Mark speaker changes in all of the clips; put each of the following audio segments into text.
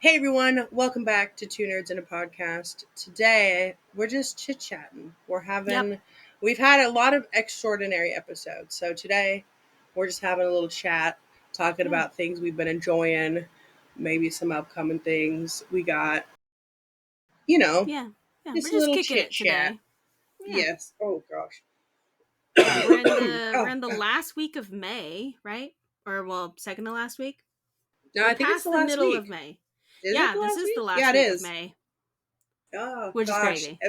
Speaker 1: Hey everyone, welcome back to Two Nerds in a Podcast. Today we're just chit chatting.
Speaker 2: Yep.
Speaker 1: We've had a lot of extraordinary episodes, so today we're just having a little chat, talking
Speaker 2: Yeah.
Speaker 1: about things we've been enjoying, maybe some upcoming things we got. You know,
Speaker 2: Yeah. Yeah. We're
Speaker 1: just a
Speaker 2: just
Speaker 1: little
Speaker 2: kicking
Speaker 1: chit
Speaker 2: it
Speaker 1: chat.
Speaker 2: today. Yeah.
Speaker 1: Yes. Oh gosh.
Speaker 2: Yeah. We're in the we're
Speaker 1: Oh
Speaker 2: in the last week of May, right? Or well, second to last week.
Speaker 1: no,
Speaker 2: We're
Speaker 1: I think it's the
Speaker 2: past the
Speaker 1: last
Speaker 2: middle of
Speaker 1: week.
Speaker 2: May.
Speaker 1: Is it
Speaker 2: Yeah,
Speaker 1: the
Speaker 2: this
Speaker 1: last
Speaker 2: is the
Speaker 1: week? Yeah,
Speaker 2: last
Speaker 1: it
Speaker 2: week of
Speaker 1: is.
Speaker 2: May,
Speaker 1: Oh
Speaker 2: which is
Speaker 1: gosh,
Speaker 2: crazy.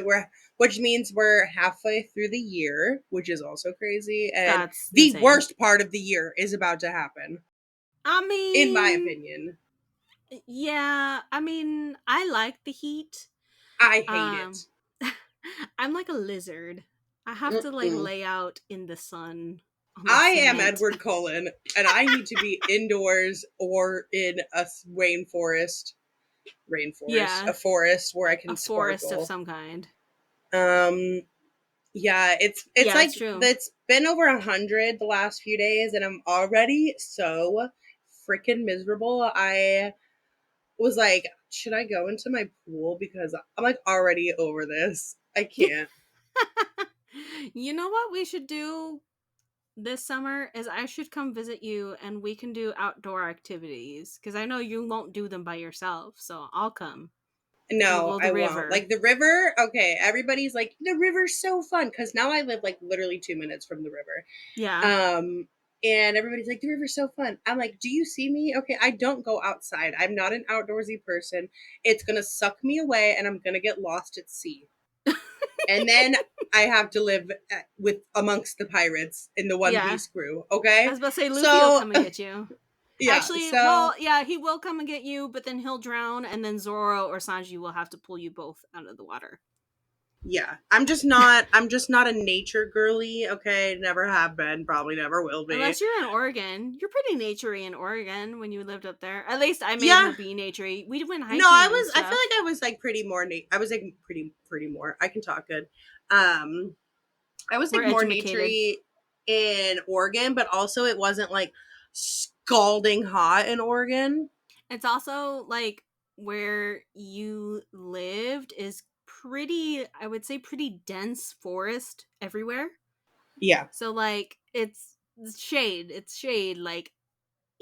Speaker 1: which means we're halfway through the year, which is also crazy, and
Speaker 2: That's
Speaker 1: the
Speaker 2: insane.
Speaker 1: worst part of the year is about to happen,
Speaker 2: I
Speaker 1: in my
Speaker 2: mean,
Speaker 1: opinion.
Speaker 2: yeah, I like the heat.
Speaker 1: I hate
Speaker 2: Um
Speaker 1: it.
Speaker 2: I'm like a lizard. I have to like
Speaker 1: Mm-mm.
Speaker 2: lay out in the sun on the
Speaker 1: I am
Speaker 2: cement.
Speaker 1: Edward Cullen, and I need to be indoors or in a
Speaker 2: Yeah,
Speaker 1: a forest where I
Speaker 2: a
Speaker 1: can
Speaker 2: forest of
Speaker 1: sparkle.
Speaker 2: some kind.
Speaker 1: Um, yeah, it's
Speaker 2: Yeah,
Speaker 1: like
Speaker 2: it's true.
Speaker 1: it's been over 100 the last few days, and I'm already so freaking miserable. I was like, should I go into my pool? Because I'm like already over this. I can't.
Speaker 2: You know what we should do this summer is I should come visit you and we can do outdoor activities because I know you won't do them by yourself, so I'll come and we'll
Speaker 1: No,
Speaker 2: go to
Speaker 1: I
Speaker 2: the
Speaker 1: won't.
Speaker 2: river.
Speaker 1: Like the river, okay, everybody's like, the river's so fun. Cause now I live like literally 2 minutes from the river.
Speaker 2: Yeah.
Speaker 1: Um, and everybody's like, the river's so fun. I'm like, do you see me? Okay, I don't go outside. I'm not an outdoorsy person. It's gonna suck me away and I'm gonna get lost at sea. And then I have to live with amongst the pirates in the One
Speaker 2: Yeah.
Speaker 1: Piece crew.
Speaker 2: I
Speaker 1: Okay,
Speaker 2: was about to say Luffy will
Speaker 1: so
Speaker 2: come and get you.
Speaker 1: yeah,
Speaker 2: Actually,
Speaker 1: so
Speaker 2: well, yeah, he will come and get you, but then he'll drown and then Zoro or Sanji will have to pull you both out of the water.
Speaker 1: yeah, I'm just not a nature girly. Okay, never have been, probably never will be.
Speaker 2: Unless you're in Oregon. You're pretty naturey in Oregon when you lived up there. At least I made
Speaker 1: Yeah,
Speaker 2: her be naturey. We went
Speaker 1: no,
Speaker 2: hiking and
Speaker 1: I feel
Speaker 2: stuff.
Speaker 1: like I was like pretty more. I was like pretty more. I can talk good. Um, I was
Speaker 2: We're
Speaker 1: like more
Speaker 2: educated.
Speaker 1: naturey in Oregon, but also it wasn't like scalding hot in Oregon.
Speaker 2: It's also like where you lived is pretty, I would say, pretty dense forest everywhere.
Speaker 1: Yeah,
Speaker 2: So like it's shade. It's shade like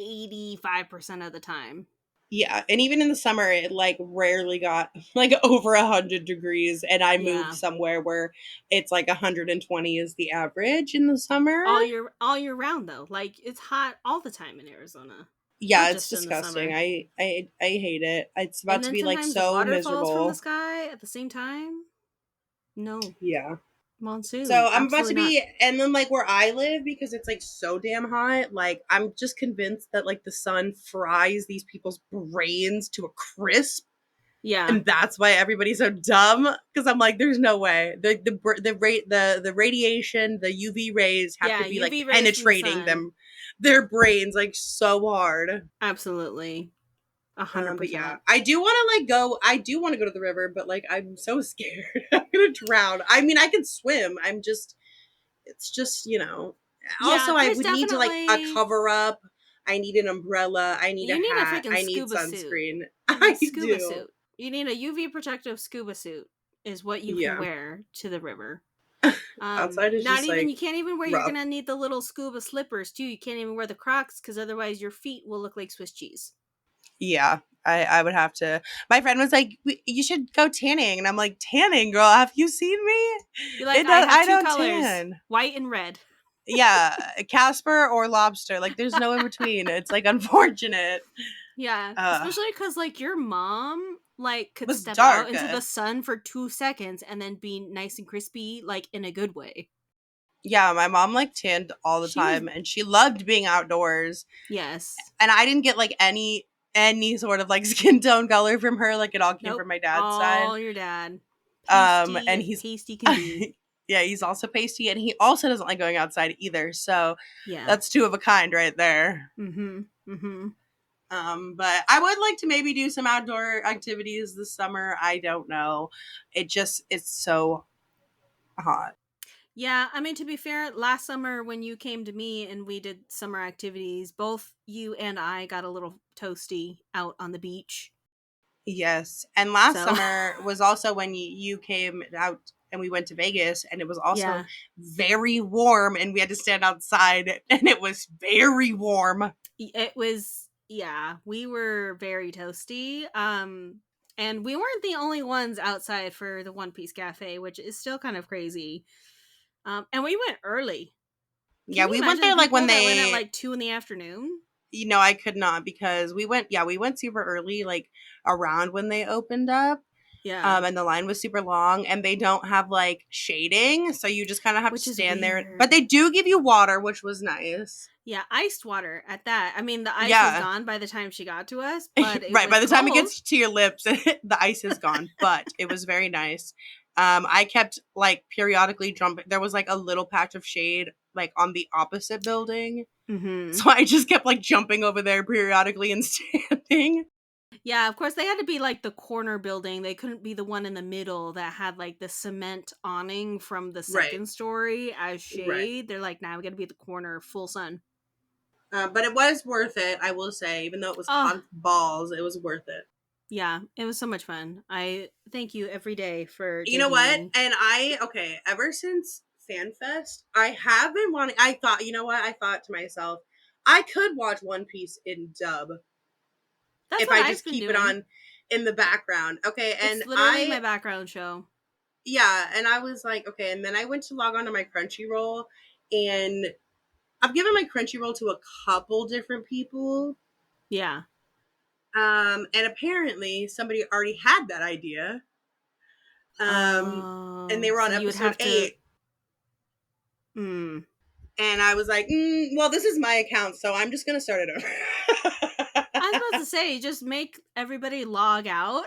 Speaker 2: 85% of the time.
Speaker 1: yeah, and even in the summer, it like rarely got like over 100 degrees, and I moved
Speaker 2: Yeah.
Speaker 1: somewhere where it's like 120 is the average in the summer.
Speaker 2: All year round though. Like it's hot all the time in Arizona.
Speaker 1: Yeah,
Speaker 2: Not
Speaker 1: it's
Speaker 2: just in the
Speaker 1: disgusting.
Speaker 2: summer.
Speaker 1: I hate it. It's about
Speaker 2: And
Speaker 1: to
Speaker 2: then
Speaker 1: be like
Speaker 2: sometimes
Speaker 1: so
Speaker 2: water falls from the
Speaker 1: miserable.
Speaker 2: sky at the same time. No.
Speaker 1: Yeah. So
Speaker 2: Monsoon.
Speaker 1: I'm about
Speaker 2: Absolutely
Speaker 1: to
Speaker 2: not.
Speaker 1: be, and then like where I live, because it's like so damn hot, like I'm just convinced that like the sun fries these people's brains to a crisp.
Speaker 2: Yeah.
Speaker 1: And that's why everybody's so dumb. Because I'm like, there's no way the radiation, the UV rays have to
Speaker 2: Yeah,
Speaker 1: be like
Speaker 2: UV rays from the
Speaker 1: penetrating
Speaker 2: sun.
Speaker 1: their brains like so hard.
Speaker 2: Absolutely.
Speaker 1: But yeah,
Speaker 2: 100%.
Speaker 1: I do want to go to the river, but like I'm so scared. I'm gonna drown. I mean, I can swim. It's just,
Speaker 2: Yeah,
Speaker 1: also I
Speaker 2: there's
Speaker 1: would need to like a
Speaker 2: definitely
Speaker 1: cover up. I need an umbrella. I need a
Speaker 2: you need a
Speaker 1: hat.
Speaker 2: freaking
Speaker 1: I need
Speaker 2: scuba suit.
Speaker 1: sunscreen. I
Speaker 2: Scuba
Speaker 1: do.
Speaker 2: suit. You need a UV protective scuba suit is what you can
Speaker 1: Yeah.
Speaker 2: wear to the river.
Speaker 1: Outside is
Speaker 2: Not
Speaker 1: just
Speaker 2: even
Speaker 1: like
Speaker 2: you can't even wear. You're
Speaker 1: rough.
Speaker 2: gonna need the little scuba slippers too. You can't even wear the Crocs because otherwise your feet will look like Swiss cheese.
Speaker 1: Yeah. I would have to. My friend was like, You should go tanning," and I'm like, "Tanning, girl? Have you seen me?
Speaker 2: Be like,
Speaker 1: It
Speaker 2: I
Speaker 1: does.
Speaker 2: have
Speaker 1: I
Speaker 2: two
Speaker 1: don't
Speaker 2: colors,
Speaker 1: tan."
Speaker 2: white and red.
Speaker 1: Yeah, Casper or lobster. Like, there's no in between. It's like unfortunate.
Speaker 2: Yeah,
Speaker 1: Uh,
Speaker 2: especially because like your mom like could
Speaker 1: was
Speaker 2: step out
Speaker 1: dark.
Speaker 2: into the sun for 2 seconds and then be nice and crispy, like in a good way.
Speaker 1: Yeah, my mom like tanned all the
Speaker 2: She was
Speaker 1: time, and she loved being outdoors.
Speaker 2: yes,
Speaker 1: And I didn't get like any sort of like skin tone color from her. Like, it all came
Speaker 2: nope,
Speaker 1: from my dad's side.
Speaker 2: all your dad, pasty
Speaker 1: And
Speaker 2: as
Speaker 1: he's
Speaker 2: pasty can be.
Speaker 1: yeah, he's also pasty, and he also doesn't like going outside either. So
Speaker 2: Yeah.
Speaker 1: that's two of a kind right there.
Speaker 2: Mm-hmm. Mm-hmm.
Speaker 1: But I would like to maybe do some outdoor activities this summer. I don't know. It's so hot.
Speaker 2: Yeah, I mean, to be fair, last summer when you came to me and we did summer activities, both you and I got a little toasty out on the beach.
Speaker 1: Yes. And last
Speaker 2: So
Speaker 1: summer was also when you came out and we went to Vegas, and it was also
Speaker 2: yeah,
Speaker 1: very warm, and we had to stand outside, and it was very warm.
Speaker 2: it was, yeah, we were very toasty. And we weren't the only ones outside for the One Piece Cafe, which is still kind of crazy. And we went early. Can
Speaker 1: Yeah,
Speaker 2: you
Speaker 1: we went
Speaker 2: imagine the
Speaker 1: there like when
Speaker 2: people that went at
Speaker 1: they,
Speaker 2: like 2 in the afternoon?
Speaker 1: I could not, because we went super early, like around when they opened up.
Speaker 2: Yeah,
Speaker 1: And the line was super long, and they don't have like shading, so you just kind of have to
Speaker 2: which is
Speaker 1: stand there. But
Speaker 2: weird.
Speaker 1: they do give you water, which was nice.
Speaker 2: Yeah, iced water at that. I mean, the ice was
Speaker 1: Yeah.
Speaker 2: gone by the time she got to us, but it
Speaker 1: Right, by
Speaker 2: was
Speaker 1: the time it
Speaker 2: cold.
Speaker 1: gets to your lips, the ice is gone, but it was very nice. I kept like periodically jumping. There was like a little patch of shade like on the opposite building,
Speaker 2: Hmm.
Speaker 1: so I just kept like jumping over there periodically and standing.
Speaker 2: Yeah, of course they had to be like the corner building. They couldn't be the one in the middle that had like the cement awning from the
Speaker 1: Right,
Speaker 2: second story as
Speaker 1: right.
Speaker 2: shade. They're like, now we got to be the corner, full sun.
Speaker 1: But it was worth it, I will say. Even though it was
Speaker 2: Oh,
Speaker 1: hot as balls, it was worth it.
Speaker 2: yeah, it was so much fun. I thank you every day for
Speaker 1: You know
Speaker 2: taking
Speaker 1: what?
Speaker 2: me.
Speaker 1: And okay, ever since FanFest, I have been wanting. I thought, you know what? I thought to myself, I could watch One Piece in dub
Speaker 2: That's
Speaker 1: if
Speaker 2: what
Speaker 1: I
Speaker 2: I've
Speaker 1: just
Speaker 2: been
Speaker 1: keep it
Speaker 2: doing.
Speaker 1: on in the background. Okay,
Speaker 2: It's
Speaker 1: and
Speaker 2: literally my background show.
Speaker 1: and I was like, okay, and then I went to log on to my Crunchyroll, and I've given my Crunchyroll to a couple different people,
Speaker 2: Yeah.
Speaker 1: and apparently somebody already had that idea, and they
Speaker 2: Oh,
Speaker 1: were
Speaker 2: so
Speaker 1: on
Speaker 2: you would
Speaker 1: episode
Speaker 2: have to.
Speaker 1: 8,
Speaker 2: Mm.
Speaker 1: and I was like, well, this is my account, so I'm just gonna start it over.
Speaker 2: I was about to say, just make everybody log out,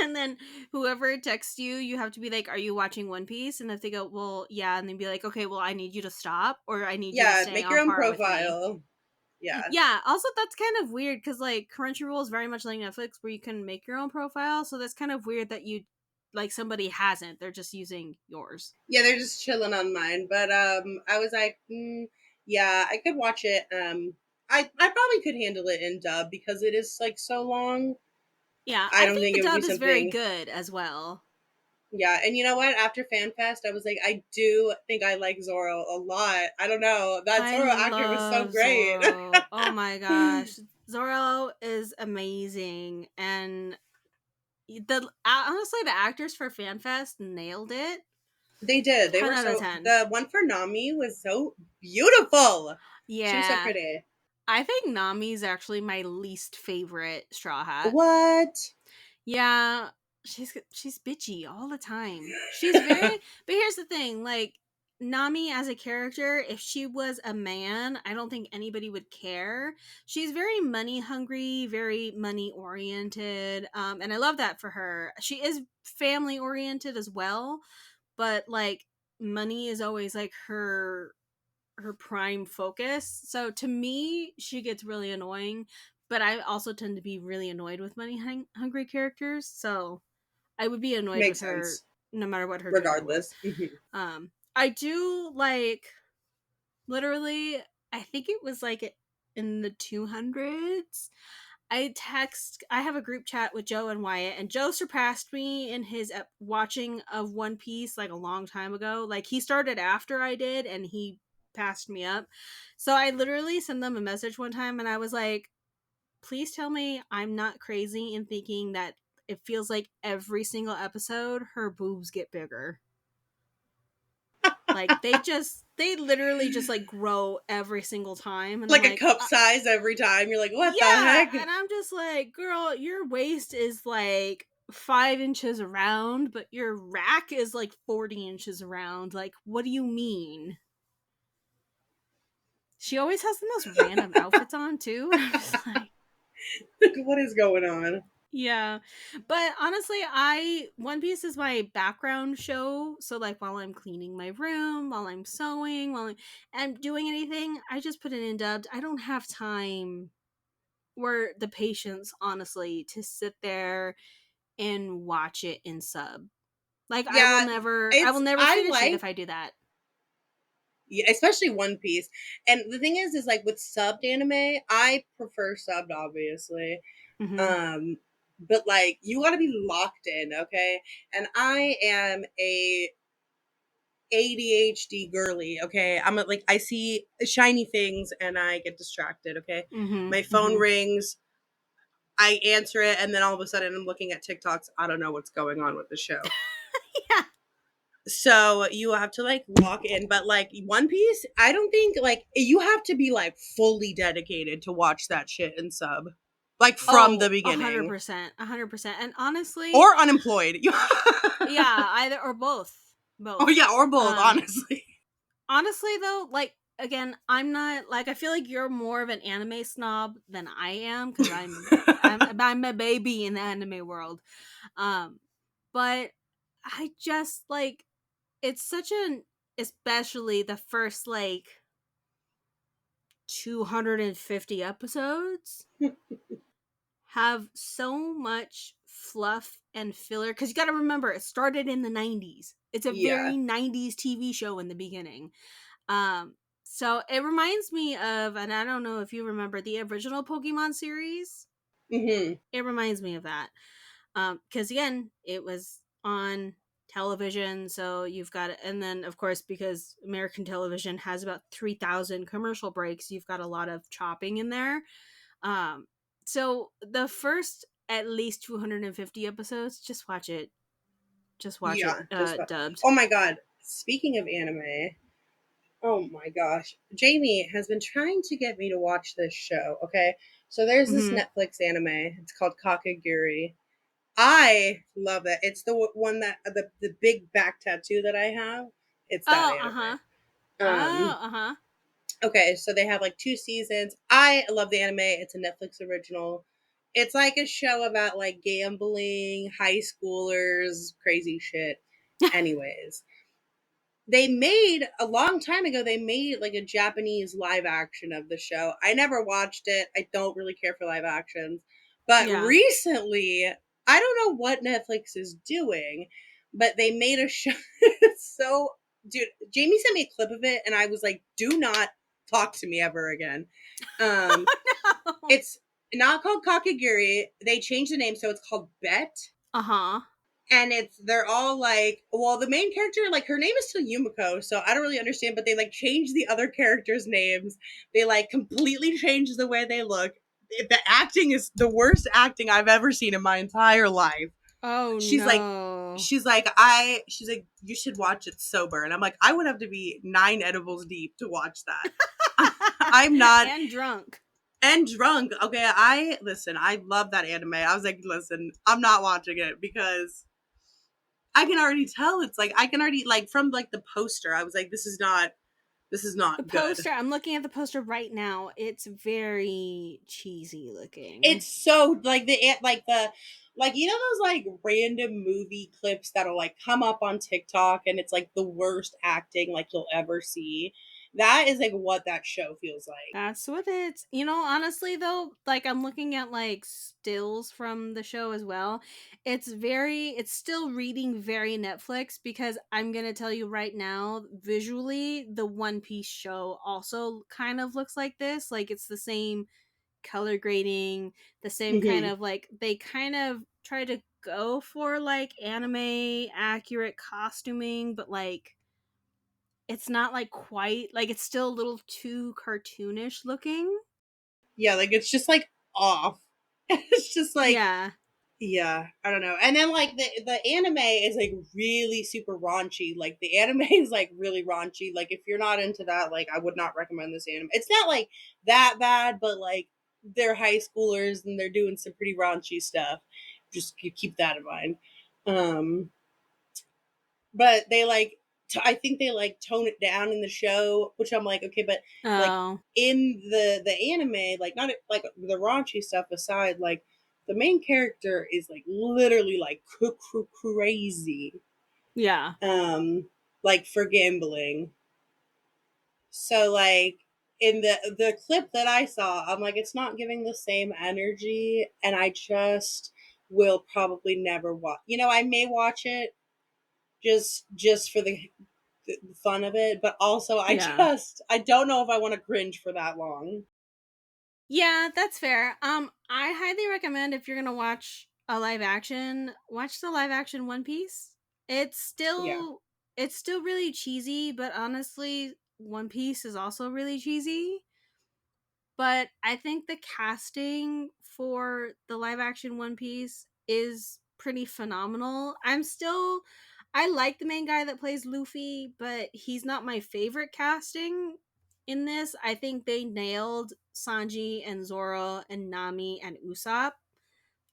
Speaker 2: and then whoever texts you, you have to be like, "Are you watching One Piece?" And if they go, "Well, yeah," and then be like, "Okay, well, I need you to stop, or I need you to
Speaker 1: Yeah,
Speaker 2: stay
Speaker 1: make your
Speaker 2: on
Speaker 1: own
Speaker 2: par with me."
Speaker 1: profile. Yeah.
Speaker 2: Yeah. Also, that's kind of weird because like Crunchyroll is very much like Netflix, where you can make your own profile. So that's kind of weird that you like somebody hasn't. They're just using yours.
Speaker 1: Yeah, they're just chilling on mine. But I was like, yeah, I could watch it. I probably could handle it in dub because it is like so long.
Speaker 2: Yeah,
Speaker 1: I
Speaker 2: I
Speaker 1: don't
Speaker 2: think
Speaker 1: think
Speaker 2: the
Speaker 1: it would be
Speaker 2: dub is very
Speaker 1: something.
Speaker 2: good as well.
Speaker 1: Yeah, and you know what? After FanFest, I was like, I do think I like Zoro a lot. I don't know. That
Speaker 2: I
Speaker 1: Zoro actor was so
Speaker 2: love
Speaker 1: great.
Speaker 2: Zoro. Oh my gosh. Zoro is amazing. And honestly, the actors for FanFest nailed it.
Speaker 1: They did. They
Speaker 2: 10
Speaker 1: were
Speaker 2: out of
Speaker 1: so.
Speaker 2: 10.
Speaker 1: The one for Nami was so beautiful. She was so
Speaker 2: Yeah.
Speaker 1: pretty.
Speaker 2: I think Nami's actually my least favorite Straw Hat.
Speaker 1: What?
Speaker 2: Yeah, she's bitchy all the time. She's very but here's the thing, like Nami as a character, if she was a man, I don't think anybody would care. She's very money hungry, very money oriented, and I love that for her. She is family oriented as well, but like money is always like her prime focus. So to me, she gets really annoying, but I also tend to be really annoyed with money hungry characters. So I would be annoyed with
Speaker 1: Makes
Speaker 2: her
Speaker 1: sense.
Speaker 2: no matter what her gender was.
Speaker 1: Regardless. Mhm.
Speaker 2: I do like literally, I think it was like in the 200s. I have a group chat with Joe and Wyatt, and Joe surpassed me in his watching of One Piece like a long time ago. Like he started after I did, and he passed me up. So I literally sent them a message one time, and I was like, "Please tell me I'm not crazy in thinking that it feels like every single episode her boobs get bigger." Like they literally just like grow every single time, and I'm
Speaker 1: Like a
Speaker 2: like,
Speaker 1: cup size every time. You're like, what the
Speaker 2: yeah,
Speaker 1: heck?
Speaker 2: and I'm just like, girl, your waist is like 5 inches around, but your rack is like 40 inches around. Like, what do you mean? She always has the most random outfits on too, and I'm just like,
Speaker 1: Like, what is going on?
Speaker 2: yeah. But honestly, I One Piece is my background show. So like while I'm cleaning my room, while I'm sewing, while I'm doing anything, I just put it in dubbed. I don't have time or the patience, honestly, to sit there and watch it in sub. Like
Speaker 1: Yeah,
Speaker 2: I will
Speaker 1: it's
Speaker 2: never
Speaker 1: I
Speaker 2: finish it
Speaker 1: like,
Speaker 2: if I do that.
Speaker 1: yeah, especially One Piece. And the thing is like with subbed anime, I prefer subbed, obviously.
Speaker 2: Hmm.
Speaker 1: Um, but like you got to be locked in, okay? And I am a ADHD girly, okay? Like I see shiny things and I get distracted, okay?
Speaker 2: Mm-hmm.
Speaker 1: My phone
Speaker 2: Mm-hmm.
Speaker 1: rings, I answer it, and then all of a sudden I'm looking at TikToks. I don't know what's going on with the show.
Speaker 2: Yeah.
Speaker 1: So you have to like lock in, but like One Piece, I don't think like you have to be like fully dedicated to watch that shit and sub, like from the
Speaker 2: Oh, a hundred
Speaker 1: beginning,
Speaker 2: percent, 100%. And honestly,
Speaker 1: or unemployed.
Speaker 2: yeah, either or both,
Speaker 1: Oh
Speaker 2: both.
Speaker 1: yeah, or both,
Speaker 2: Um,
Speaker 1: honestly.
Speaker 2: honestly though, like again, I'm not like I feel like you're more of an anime snob than I am because I'm a baby in the anime world. Um, but I just like it's such an especially the first like 250 episodes have so much fluff and filler because you got to remember it started in the 90s. It's a
Speaker 1: Yeah.
Speaker 2: very 90s TV show in the beginning. Um so it reminds me of, and I don't know if you remember the original Pokemon series.
Speaker 1: Hmm.
Speaker 2: It reminds me of that. Because again, it was on television, so you've got it, and then of course because American television has about 3,000 commercial breaks, you've got a lot of chopping in there. um so the first at least 250 episodes, just watch it
Speaker 1: Yeah. Just
Speaker 2: dubbed.
Speaker 1: oh my god. Speaking of anime, oh my gosh, Jamie has been trying to get me to watch this show. Okay, so there's this
Speaker 2: Mm-hmm.
Speaker 1: Netflix anime. It's called Kakaguri. I love it. It's the one that the big back tattoo that I have. It's that
Speaker 2: Oh,
Speaker 1: anime.
Speaker 2: uh-huh.
Speaker 1: Um,
Speaker 2: Oh, uh-huh.
Speaker 1: okay, so they have like two seasons. I love the anime. It's a Netflix original. It's like a show about like gambling, high schoolers, crazy shit. Anyways, they made a long time ago, they made like a Japanese live action of the show. I never watched it. I don't really care for live actions. But
Speaker 2: Yeah.
Speaker 1: recently, I don't know what Netflix is doing, but they made a show. So, dude, Jamie sent me a clip of it and I was like, do not talk to me ever again. Um,
Speaker 2: No.
Speaker 1: it's not called Kakagiri. They changed the name, so it's called Bet,
Speaker 2: Uh-huh.
Speaker 1: and they're all like, well, the main character, like, her name is still Yumiko, so I don't really understand, but they like changed the other characters' names. They like completely changed the way they look. The acting is the worst acting I've ever seen in my entire life.
Speaker 2: Oh
Speaker 1: she's like
Speaker 2: no.
Speaker 1: she's like, you should watch it sober, and I'm like, I would have to be 9 edibles deep to watch that. I'm not.
Speaker 2: And drunk.
Speaker 1: And drunk. Okay, I listen, I love that anime. I was like, listen, I'm not watching it because I can already tell. It's like I can already, like, from like the poster, I was like, this is
Speaker 2: The
Speaker 1: not good.
Speaker 2: poster, I'm looking at the poster right now. It's very cheesy looking.
Speaker 1: It's so like like, you know those like random movie clips that'll like come up on TikTok and it's like the worst acting like you'll ever see. That is like what that show feels like.
Speaker 2: That's what it's. Honestly though, like I'm looking at like stills from the show as well. It's still reading very Netflix because I'm going to tell you right now, visually the One Piece show also kind of looks like this. Like it's the same color grading, the same kind
Speaker 1: Hmm.
Speaker 2: of like they kind of try to go for like anime accurate costuming, but like it's not like quite like it's still a little too cartoonish looking.
Speaker 1: Yeah, like it's just like off. It's just like,
Speaker 2: Yeah.
Speaker 1: yeah, I don't know. And then like the anime is like really super raunchy. Like the anime is like really raunchy. Like if you're not into that, like I would not recommend this anime. It's not like that bad, but like they're high schoolers and they're doing some pretty raunchy stuff. Just you keep that in mind. Um, but they like I think they like tone it down in the show, which I'm like, okay, but like
Speaker 2: Oh.
Speaker 1: in the anime, like not like the raunchy stuff aside, like the main character is like literally like crazy,
Speaker 2: Yeah.
Speaker 1: um, like for gambling. So like in the clip that I saw, I'm like, it's not giving the same energy, and I just will probably never watch. You know, I may watch it just for the fun of it, but also
Speaker 2: Yeah.
Speaker 1: I don't know if I want to cringe for that long.
Speaker 2: Yeah, that's fair. I highly recommend if you're gonna watch a live action, watch the live action One Piece. It's
Speaker 1: Yeah.
Speaker 2: still it's still really cheesy, but honestly, One Piece is also really cheesy. But I think the casting for the live action One Piece is pretty phenomenal. I like the main guy that plays Luffy, but he's not my favorite casting in this. I think they nailed Sanji and Zoro and Nami and Usopp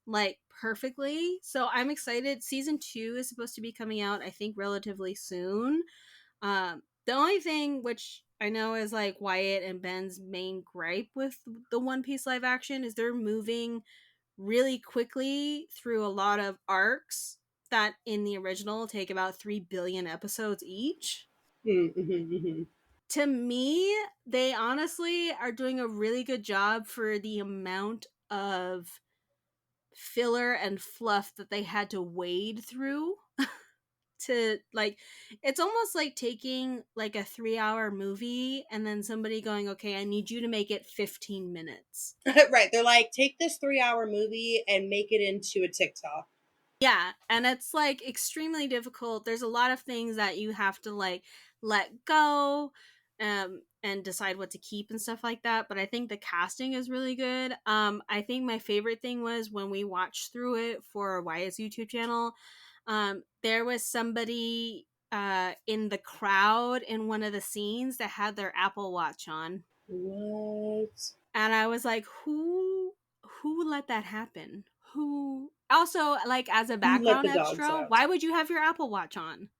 Speaker 2: like perfectly. So I'm excited. Season 2 is supposed to be coming out, I think, relatively soon. The only thing which I know is like Wyatt and Ben's main gripe with the One Piece live action is they're moving really quickly through a lot of arcs that in the original take about 3 billion episodes each.
Speaker 1: Mm-hmm.
Speaker 2: To me, they honestly are doing a really good job for the amount of filler and fluff that they had to wade through to like it's almost like taking like a 3-hour movie and then somebody going, okay, I need you to make it 15 minutes.
Speaker 1: Right. They're like, take this 3-hour movie and make it into a TikTok.
Speaker 2: Yeah, and it's like extremely difficult. There's a lot of things that you have to like let go and decide what to keep and stuff like that, but I think the casting is really good. I think my favorite thing was when we watched through it for Wyatt's YouTube channel. There was somebody in the crowd in one of the scenes that had their Apple Watch on.
Speaker 1: What?
Speaker 2: And I was like, who let that happen? Who also like as a
Speaker 1: Who let
Speaker 2: background
Speaker 1: the dogs
Speaker 2: extra,
Speaker 1: out?
Speaker 2: why would you have your Apple Watch on?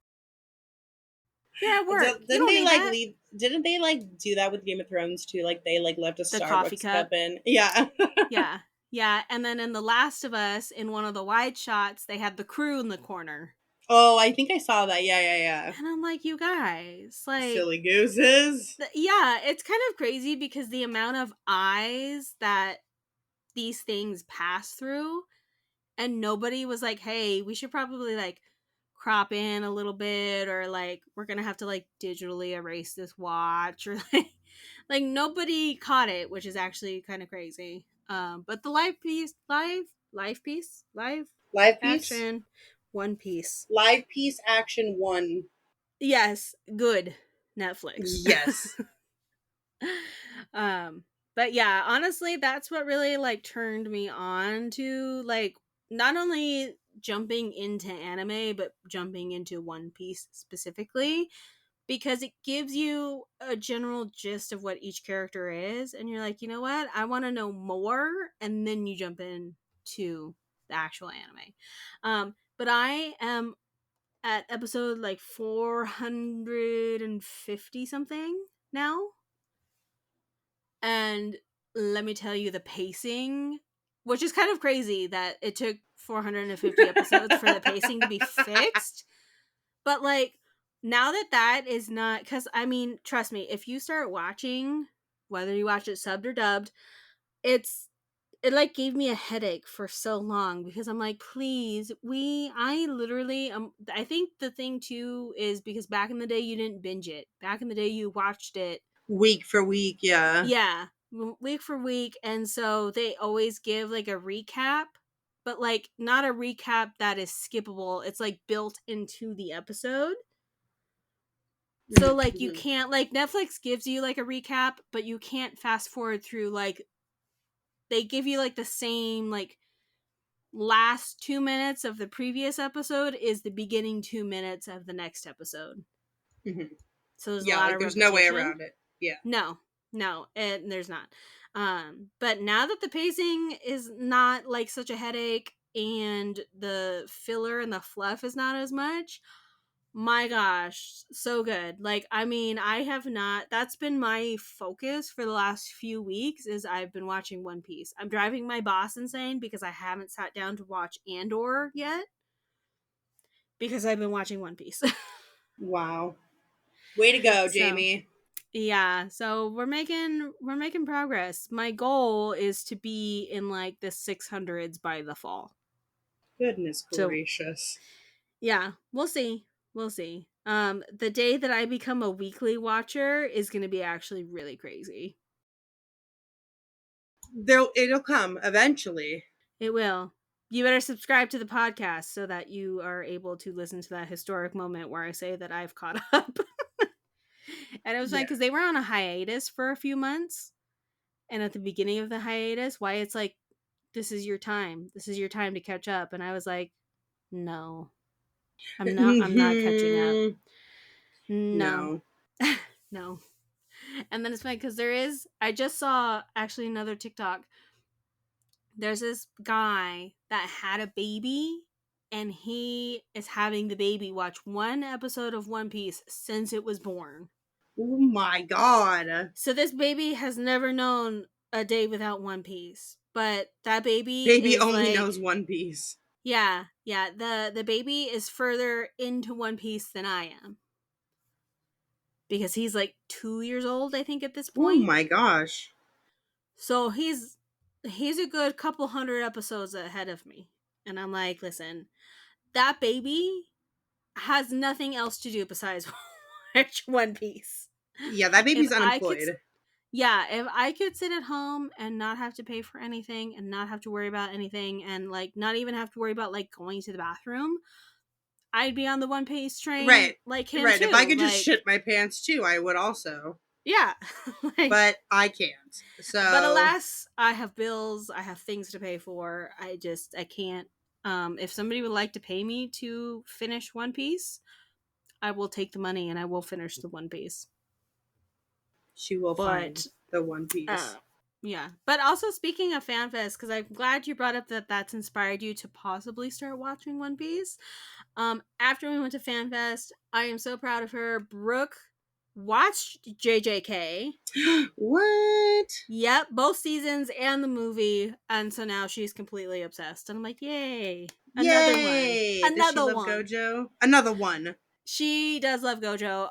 Speaker 2: You're at work. You
Speaker 1: Didn't
Speaker 2: don't
Speaker 1: they
Speaker 2: need
Speaker 1: like
Speaker 2: that.
Speaker 1: leave? Didn't they like do that with Game of Thrones too? Like they like left a
Speaker 2: The coffee
Speaker 1: Starbucks cup
Speaker 2: cup.
Speaker 1: in. Yeah.
Speaker 2: Yeah. Yeah. And then in The Last of Us, in one of the wide shots, they had the crew in the corner.
Speaker 1: Oh, I think I saw that. Yeah, yeah, yeah.
Speaker 2: And I'm like, you guys, like,
Speaker 1: Silly gooses.
Speaker 2: yeah, it's kind of crazy because the amount of eyes that these things pass through, and nobody was like, hey, we should probably like crop in a little bit, or like we're gonna have to like digitally erase this watch, or like nobody caught it, which is actually kind of crazy. But the live
Speaker 1: Live piece.
Speaker 2: action One Piece.
Speaker 1: Live piece action one.
Speaker 2: Yes, good Netflix.
Speaker 1: Yes.
Speaker 2: um but yeah, honestly, that's what really like turned me on to like not only jumping into anime but jumping into One Piece specifically, because it gives you a general gist of what each character is and you're like, you know what, I want to know more, and then you jump in to the actual anime. But I am at episode like 450 something now. And let me tell you, the pacing, which is kind of crazy that it took 450 episodes for the pacing to be fixed. But like, now that that is not, because I mean, trust me, if you start watching, whether you watch it subbed or dubbed, it's it like gave me a headache for so long because I'm like, please, I literally I think the thing too is because back in the day you didn't binge it. Back in the day you watched it,
Speaker 1: Week for week. Yeah.
Speaker 2: yeah, week for week, and so they always give like a recap, but like not a recap that is skippable. It's like built into the episode. So like you
Speaker 1: Mm-hmm.
Speaker 2: can't, like Netflix gives you like a recap, but you can't fast forward through, like they give you like the same like last 2 minutes of the previous episode is the beginning 2 minutes of the next episode.
Speaker 1: Mm-hmm.
Speaker 2: So there's a
Speaker 1: Yeah,
Speaker 2: lot
Speaker 1: like
Speaker 2: of
Speaker 1: there's no way
Speaker 2: repetition.
Speaker 1: around it. Yeah.
Speaker 2: No, no, there's not. But now that the pacing is not like such a headache and the filler and the fluff is not as much, my gosh, so good. Like, I mean, I have not, that's been my focus for the last few weeks is I've been watching One Piece. I'm driving my boss insane because I haven't sat down to watch Andor yet because I've been watching One Piece.
Speaker 1: Wow. Way to go,
Speaker 2: So,
Speaker 1: Jamie.
Speaker 2: yeah, so we're making progress. My goal is to be in like the 600s by the fall.
Speaker 1: Goodness
Speaker 2: So,
Speaker 1: gracious.
Speaker 2: yeah, we'll see. We'll see. The day that I become a weekly watcher is going to be actually really crazy.
Speaker 1: It'll come eventually.
Speaker 2: It will. You better subscribe to the podcast so that you are able to listen to that historic moment where I say that I've caught up. And it was funny
Speaker 1: Yeah.
Speaker 2: because they were on a hiatus for a few months. And at the beginning of the hiatus, Wyatt's like, this is your time. This is your time to catch up. And I was like, no, I'm not catching up. No.
Speaker 1: No.
Speaker 2: No. And then it's funny because I just saw actually another TikTok. There's this guy that had a baby and he is having the baby watch one episode of One Piece since it was born.
Speaker 1: Oh my god.
Speaker 2: So this baby has never known a day without One Piece. But that baby
Speaker 1: Baby
Speaker 2: is
Speaker 1: only
Speaker 2: like,
Speaker 1: knows One Piece.
Speaker 2: yeah. The baby is further into One Piece than I am. Because he's like 2 years old, I think, at this
Speaker 1: Oh
Speaker 2: point.
Speaker 1: my gosh.
Speaker 2: So he's a good couple hundred episodes ahead of me. And I'm like, listen, that baby has nothing else to do besides watch One Piece.
Speaker 1: Yeah, that
Speaker 2: If
Speaker 1: baby's
Speaker 2: I could
Speaker 1: unemployed.
Speaker 2: if I could sit at home and not have to pay for anything and not have to worry about anything and like not even have to worry about like going to the bathroom, I'd be on the One Piece train
Speaker 1: Right.
Speaker 2: like him
Speaker 1: Right. If I
Speaker 2: too.
Speaker 1: could just
Speaker 2: Like,
Speaker 1: shit my pants too, I would also.
Speaker 2: yeah. Like,
Speaker 1: But I can't.
Speaker 2: but
Speaker 1: So
Speaker 2: alas, I have bills, I have things to pay for. I can't. If somebody would like to pay me to finish One Piece, I will take the money and I will finish the One Piece.
Speaker 1: she will
Speaker 2: But
Speaker 1: find the One
Speaker 2: uh
Speaker 1: Piece.
Speaker 2: yeah. But also speaking of FanFest, because I'm glad you brought up that that's inspired you to possibly start watching One Piece. After we went to FanFest, I am so proud of her. Brooke watched JJK.
Speaker 1: What?
Speaker 2: Yep, both seasons and the movie, and so now she's completely obsessed. And I'm like, yay, another one,
Speaker 1: Yay! Does she
Speaker 2: another
Speaker 1: love
Speaker 2: one.
Speaker 1: Gojo? Another one.
Speaker 2: She does love Gojo.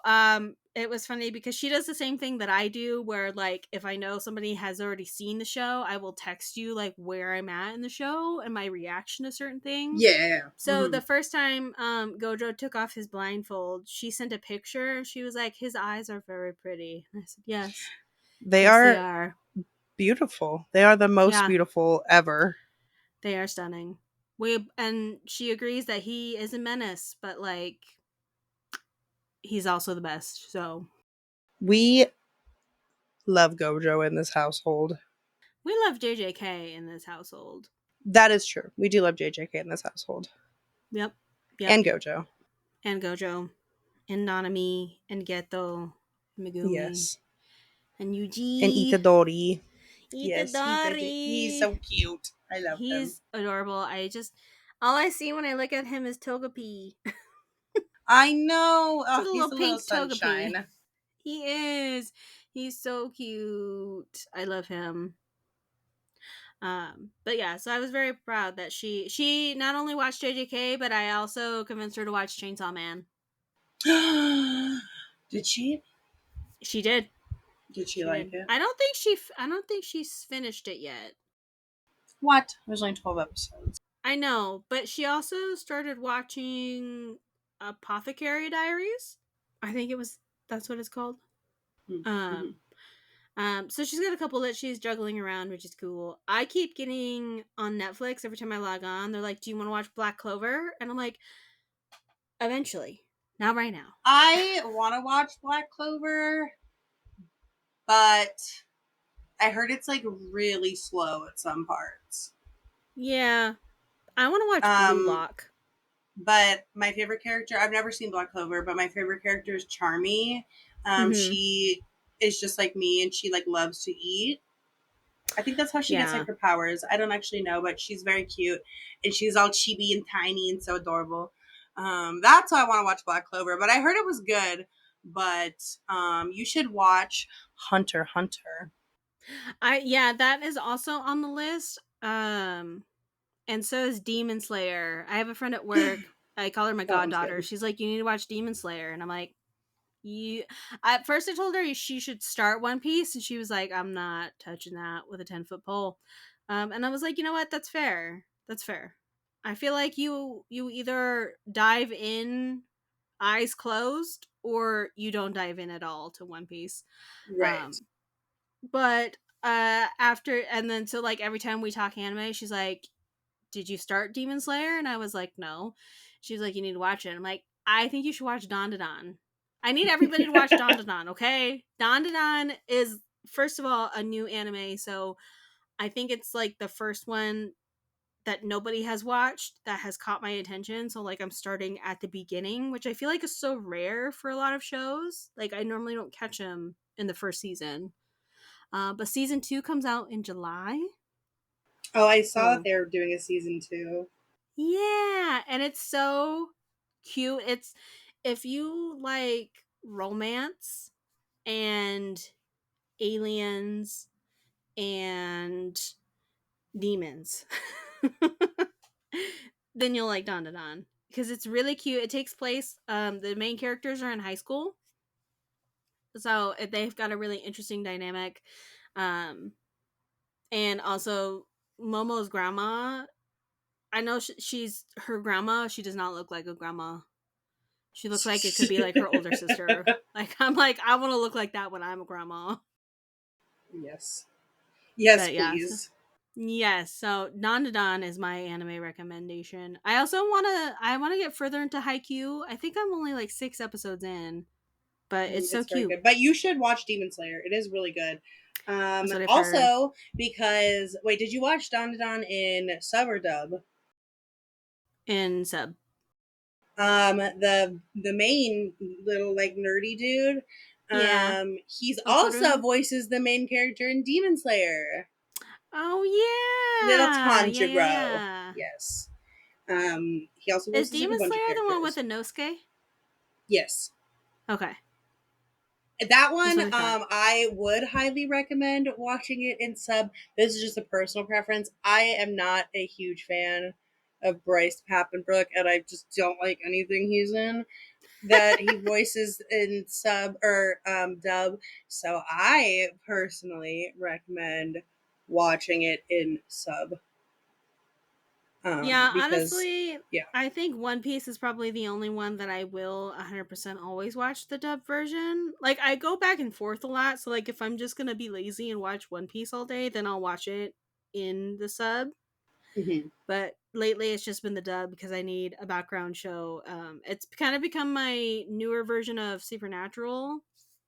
Speaker 2: It was funny because she does the same thing that I do, where like if I know somebody has already seen the show, I will text you like where I'm at in the show and my reaction to certain things.
Speaker 1: Yeah.
Speaker 2: So the first time Gojo took off his blindfold, she sent a picture. She was like, "His eyes are very pretty." And I said, "Yes,
Speaker 3: They
Speaker 2: yes, they
Speaker 3: are
Speaker 2: are.
Speaker 3: beautiful. They are the most
Speaker 2: Yeah,
Speaker 3: beautiful ever.
Speaker 2: they are stunning." And she agrees that he is a menace, but like he's also the best. So
Speaker 3: We love Gojo in this household.
Speaker 2: we love JJK in this household.
Speaker 3: That is true. We do love JJK in this household.
Speaker 2: Yep, yep.
Speaker 3: And Gojo.
Speaker 2: And Gojo, and Nanami, and Geto, Megumi,
Speaker 3: Yes.
Speaker 2: and
Speaker 3: And
Speaker 2: Yuji.
Speaker 3: Itadori. Yes.
Speaker 1: He's
Speaker 2: Itadori.
Speaker 1: so cute. I love him.
Speaker 2: He's adorable. All I see when I look at him is Togepi.
Speaker 1: I know.
Speaker 2: It's a
Speaker 1: Oh, he's
Speaker 2: little
Speaker 1: a little
Speaker 2: pink Togepi.
Speaker 1: sunshine.
Speaker 2: He is. He's so cute. I love him. But yeah, so I was very proud that she not only watched JJK, but I also convinced her to watch Chainsaw Man.
Speaker 1: Did she?
Speaker 2: She did.
Speaker 1: Did she
Speaker 2: She
Speaker 1: like
Speaker 2: did.
Speaker 1: it?
Speaker 2: I don't think she's finished it yet.
Speaker 1: What? There's only 12 episodes.
Speaker 2: I know, but she also started watching Apothecary Diaries. I think that's what it's called.
Speaker 1: Mm-hmm.
Speaker 2: Um, so she's got a couple that she's juggling around, which is cool. I keep getting on Netflix every time I log on. They're like, "Do you want to watch Black Clover?" And I'm like, "Eventually, not right now."
Speaker 1: I want to watch Black Clover, but I heard it's like really slow at some parts.
Speaker 2: Yeah, I want to watch Blue
Speaker 1: Um,
Speaker 2: Lock.
Speaker 1: but my favorite character, I've never seen Black Clover, but my favorite character is Charmy.
Speaker 2: Mm-hmm.
Speaker 1: She is just like me and she like loves to eat. I think that's how she gets like
Speaker 2: Yeah,
Speaker 1: her powers. I don't actually know, but she's very cute and she's all chibi and tiny and so adorable. That's why I want to watch Black Clover, but I heard it was good. But you should watch Hunter x Hunter.
Speaker 2: that is also on the list. And so is Demon Slayer. I have a friend at work. I call her my
Speaker 1: That one's
Speaker 2: goddaughter.
Speaker 1: good.
Speaker 2: She's like, "You need to watch Demon Slayer," and I'm like, "You." At first, I told her she should start One Piece, and she was like, "I'm not touching that with a 10-foot pole." And I was like, "You know what? That's fair. That's fair. I feel like you either dive in eyes closed or you don't dive in at all to One Piece."
Speaker 1: Right.
Speaker 2: Um, but after and then so like every time we talk anime, she's like, did you start Demon Slayer? And I was like, no. She was like, you need to watch it. I'm like, I think you should watch Don I need everybody to watch Don, okay? Don is, first of all, a new anime, so I think it's like the first one that nobody has watched that has caught my attention. So like I'm starting at the beginning, which I feel like is so rare for a lot of shows. Like I normally don't catch them in the first season. But season 2 comes out in July.
Speaker 1: Oh, I saw that
Speaker 2: So
Speaker 1: they were doing a season 2.
Speaker 2: yeah, and it's so cute. It's if you like romance and aliens and demons, then you'll like Don because it's really cute. It takes place. The main characters are in high school, so they've got a really interesting dynamic. And also Momo's grandma. I know she's her grandma. She does not look like a grandma. She looks like it could be like her older sister. Like I'm like I want to look like that when I'm a grandma.
Speaker 1: Yes. Yes,
Speaker 2: But yeah,
Speaker 1: please.
Speaker 2: yes. So Don is my anime recommendation. I also wanna get further into Haikyuu. I think I'm only like 6 episodes in, but it's so
Speaker 1: It's very
Speaker 2: cute.
Speaker 1: good. But you should watch Demon Slayer. It is really good.
Speaker 2: That's what I've heard.
Speaker 1: Also, because wait, did you watch Don in sub or dub?
Speaker 2: In sub.
Speaker 1: The main little like nerdy dude.
Speaker 2: Yeah.
Speaker 1: He's
Speaker 2: Okoru.
Speaker 1: also voices the main character in Demon Slayer.
Speaker 2: Oh yeah.
Speaker 1: Little Tanjiro.
Speaker 2: Yeah.
Speaker 1: Yes. He also
Speaker 2: Is
Speaker 1: voices like a
Speaker 2: Demon
Speaker 1: bunch of
Speaker 2: Slayer the one
Speaker 1: characters.
Speaker 2: with Inosuke?
Speaker 1: Yes.
Speaker 2: Okay.
Speaker 1: That one,
Speaker 2: I thought.
Speaker 1: I would highly recommend watching it in sub. This is just a personal preference. I am not a huge fan of Bryce Papenbrook, and I just don't like anything he's in that he voices in sub or dub. So I personally recommend watching it in sub.
Speaker 2: Yeah,
Speaker 1: Because
Speaker 2: honestly,
Speaker 1: yeah,
Speaker 2: I think One Piece is probably the only one that I will 100% always watch the dub version. Like, I go back and forth a lot, so, like, if I'm just gonna be lazy and watch One Piece all day, then I'll watch it in the sub.
Speaker 1: mm-hmm.
Speaker 2: But lately, it's just been the dub because I need a background show. It's kind of become my newer version of Supernatural,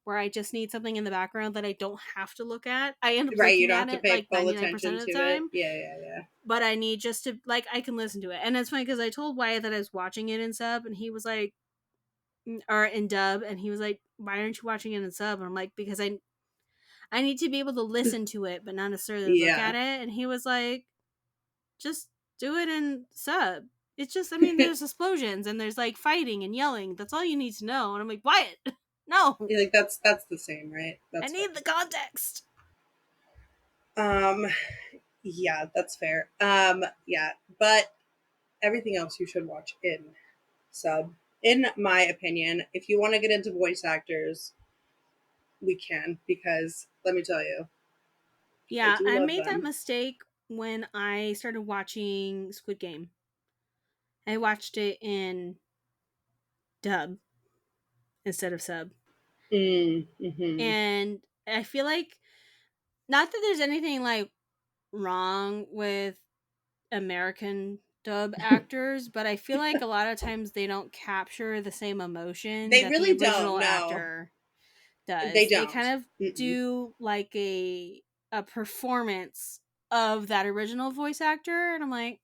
Speaker 2: where I just need something in the background that I don't have to look at. I end up
Speaker 1: Right, you
Speaker 2: looking
Speaker 1: don't
Speaker 2: at
Speaker 1: have to
Speaker 2: it
Speaker 1: pay
Speaker 2: like
Speaker 1: full
Speaker 2: 99%
Speaker 1: attention
Speaker 2: of
Speaker 1: to
Speaker 2: the
Speaker 1: it.
Speaker 2: time,
Speaker 1: Yeah.
Speaker 2: but I need just to like I can listen to it. And it's funny because I told Wyatt that I was watching it in sub, and he was like, or in dub, and he was like, "Why aren't you watching it in sub?" And I'm like, "Because I need to be able to listen to it, but not necessarily look
Speaker 1: Yeah.
Speaker 2: at it." And he was like, "Just do it in sub. It's just, I mean, there's explosions and there's like fighting and yelling. That's all you need to know." And I'm like, "Wyatt, no,
Speaker 1: Like that's the same, right?
Speaker 2: I
Speaker 1: That's
Speaker 2: need the context."
Speaker 1: fair. Yeah, that's fair. Yeah, but everything else you should watch in sub. In my opinion, if you want to get into voice actors, we can because let me tell you, I
Speaker 2: Yeah,
Speaker 1: do
Speaker 2: I
Speaker 1: love
Speaker 2: made that
Speaker 1: them.
Speaker 2: mistake when I started watching Squid Game. I watched it in dub instead of sub.
Speaker 1: Mm-hmm.
Speaker 2: And I feel like, not that there's anything like wrong with American dub actors, but I feel like a lot of times they don't capture the same emotion
Speaker 1: They
Speaker 2: that the
Speaker 1: really don't.
Speaker 2: original
Speaker 1: No,
Speaker 2: actor
Speaker 1: they
Speaker 2: does. They
Speaker 1: don't.
Speaker 2: kind of
Speaker 1: Mm-mm.
Speaker 2: do like a performance of that original voice actor, and I'm like,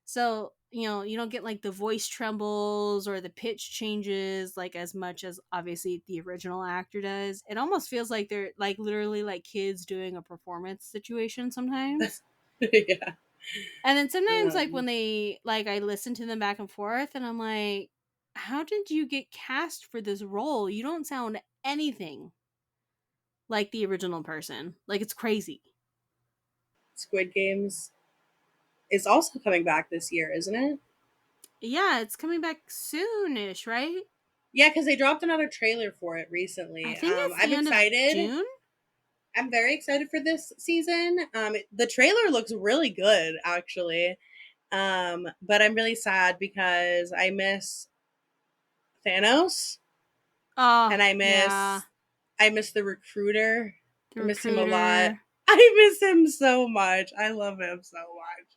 Speaker 2: so, you don't get like the voice trembles or the pitch changes like as much as obviously the original actor does. It almost feels like they're like literally like kids doing a performance situation sometimes.
Speaker 1: Yeah.
Speaker 2: And then sometimes like
Speaker 1: Um,
Speaker 2: when they like I listen to them back and forth and I'm like, how did you get cast for this role? You don't sound anything like the original person. Like it's crazy.
Speaker 1: Squid Games is also coming back this year, isn't it?
Speaker 2: Yeah, it's coming back soonish, right?
Speaker 1: Yeah, because they dropped another trailer for it
Speaker 2: I
Speaker 1: recently.
Speaker 2: think it's
Speaker 1: I'm
Speaker 2: the end of
Speaker 1: excited.
Speaker 2: June.
Speaker 1: I'm very excited for this season. The trailer looks really good, actually. But I'm really sad because I miss Thanos
Speaker 2: Oh,
Speaker 1: and
Speaker 2: yeah.
Speaker 1: I miss the recruiter.
Speaker 2: The
Speaker 1: I miss him a lot.
Speaker 2: recruiter.
Speaker 1: I miss him so much. I love him so much.